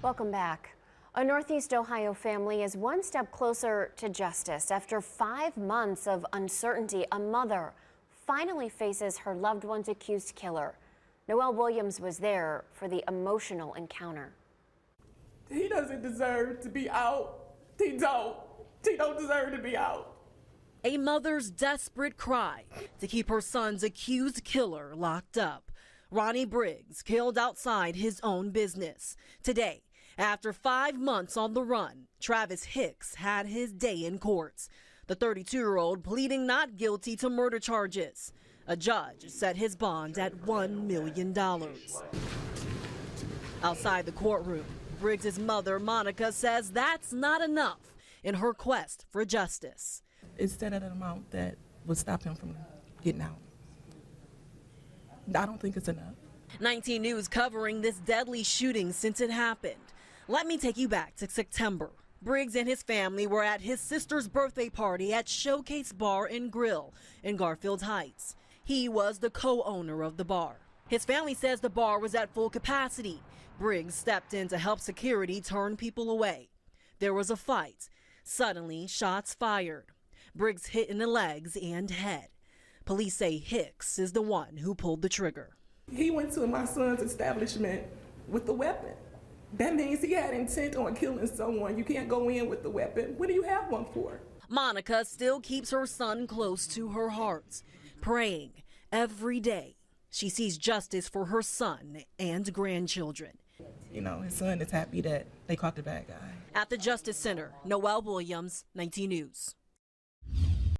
Welcome back. A Northeast Ohio family is one step closer to justice. After 5 months of uncertainty, a mother finally faces her loved one's accused killer. Noelle Williams was there for the emotional encounter. He doesn't deserve to be out. He don't deserve to be out. A mother's desperate cry to keep her son's accused killer locked up. Ronnie Briggs killed outside his own business. Today, after 5 months on the run, Travis Hicks had his day in court. The 32-year-old pleading not guilty to murder charges. A judge set his bond at $1 million. Outside the courtroom, Briggs' mother, Monica, says that's not enough in her quest for justice. It's set at an amount that would stop him from getting out. I don't think it's enough. 19 News covering this deadly shooting since it happened. Let me take you back to September. Briggs and his family were at his sister's birthday party at Showcase Bar and Grill in Garfield Heights. He was the co-owner of the bar. His family says the bar was at full capacity. Briggs stepped in to help security turn people away. There was a fight. Suddenly, shots fired. Briggs hit in the legs and head. Police say Hicks is the one who pulled the trigger. He went to my son's establishment with a weapon. That means he had intent on killing someone. You can't go in with the weapon. What do you have one for? Monica still keeps her son close to her heart, praying every day. She sees justice for her son and grandchildren. You know, his son is happy that they caught the bad guy. At the Justice Center, Noelle Williams, 19 News.